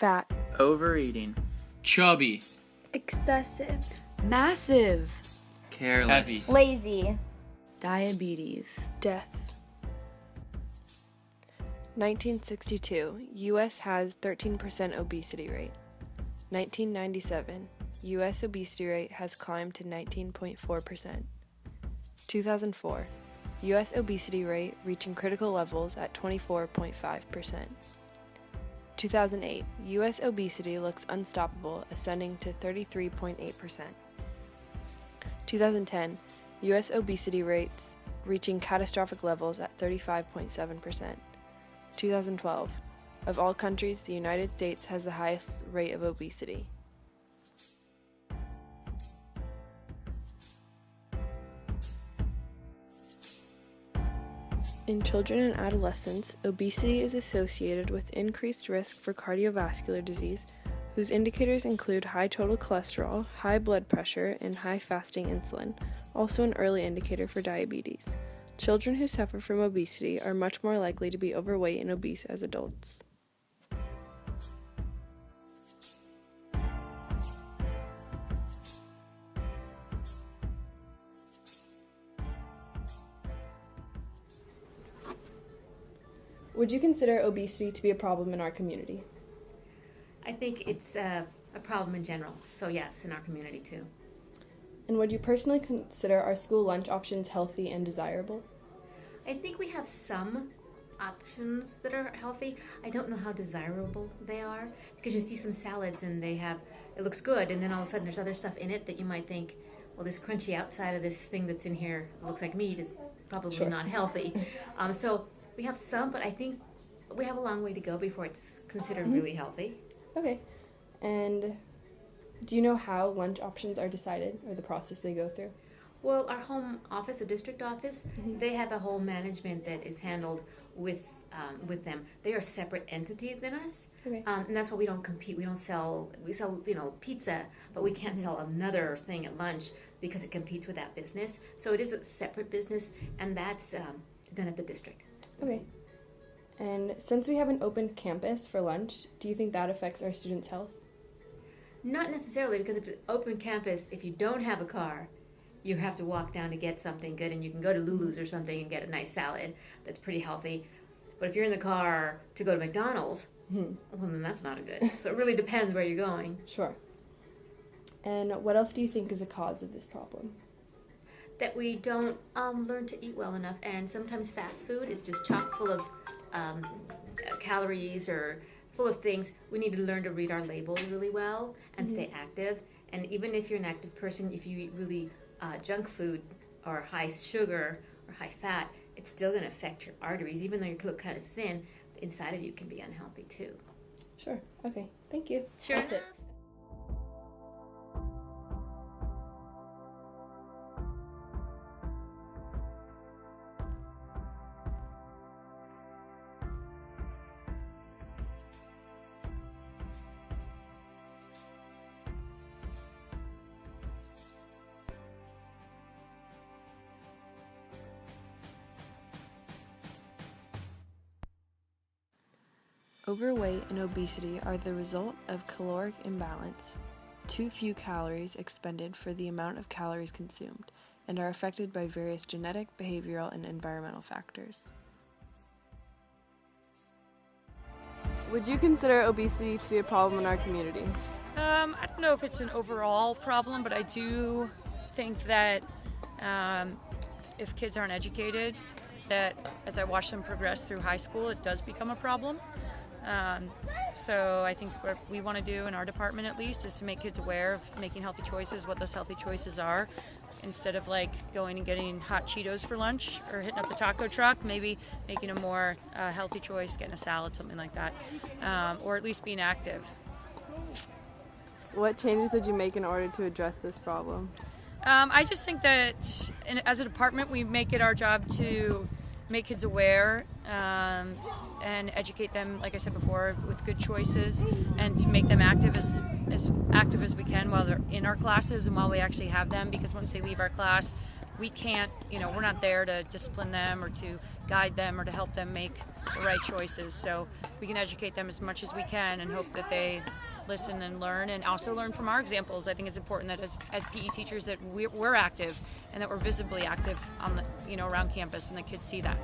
Fat. Overeating. Chubby. Excessive. Massive. Careless. Heavy. Lazy. Diabetes. Death. 1962, U.S. has 13% obesity rate. 1997, U.S. obesity rate has climbed to 19.4%. 2004, U.S. obesity rate reaching critical levels at 24.5%. 2008, U.S. obesity looks unstoppable, ascending to 33.8%. 2010, U.S. obesity rates reaching catastrophic levels at 35.7%. 2012, of all countries, the United States has the highest rate of obesity. In children and adolescents, obesity is associated with increased risk for cardiovascular disease, whose indicators include high total cholesterol, high blood pressure, and high fasting insulin, also an early indicator for diabetes. Children who suffer from obesity are much more likely to be overweight and obese as adults. Would you consider obesity to be a problem in our community? I think it's a problem in general, so yes, in our community too. And would you personally consider our school lunch options healthy and desirable? I think we have some options that are healthy. I don't know how desirable they are, because you see some salads and it looks good, and then all of a sudden there's other stuff in it that you might think, well, this crunchy outside of this thing that's in here that looks like meat is probably not healthy. So we have some, but I think we have a long way to go before it's considered really healthy. Okay. And do you know how lunch options are decided, or the process they go through? Well, our home office, the district office, they have a whole management that is handled with them. They are a separate entity than us, and that's why we don't compete. We sell pizza, but we can't sell another thing at lunch because it competes with that business. So it is a separate business, and that's done at the district. Okay. And since we have an open campus for lunch, do you think that affects our students' health? Not necessarily, because if it's open campus, if you don't have a car, you have to walk down to get something good, and you can go to Lulu's or something and get a nice salad that's pretty healthy. But if you're in the car to go to McDonald's, well, then that's not good. So it really depends where you're going. Sure. And what else do you think is a cause of this problem? That we don't learn to eat well enough, and sometimes fast food is just chock full of calories or full of things. We need to learn to read our labels really well and stay active. And even if you're an active person, if you eat really junk food or high sugar or high fat, it's still going to affect your arteries. Even though you look kind of thin, the inside of you can be unhealthy too. Sure. Okay. Thank you. Sure. That's it. Overweight and obesity are the result of caloric imbalance, too few calories expended for the amount of calories consumed, and are affected by various genetic, behavioral, and environmental factors. Would you consider obesity to be a problem in our community? I don't know if it's an overall problem, but I do think that if kids aren't educated, that as I watch them progress through high school, it does become a problem. So I think what we want to do in our department, at least, is to make kids aware of making healthy choices, what those healthy choices are, instead of like going and getting hot Cheetos for lunch or hitting up the taco truck. Maybe making a more healthy choice, getting a salad, something like that, or at least being active. What changes would you make in order to address this problem? I just think that as a department, we make it our job to make kids aware and educate them, like I said before, with good choices, and to make them active as active as we can while they're in our classes and while we actually have them, because once they leave our class, we can't, we're not there to discipline them or to guide them or to help them make the right choices. So we can educate them as much as we can and hope that they listen and learn, and also learn from our examples. I think it's important that as PE teachers that we're active and that we're visibly active on the, around campus, and the kids see that.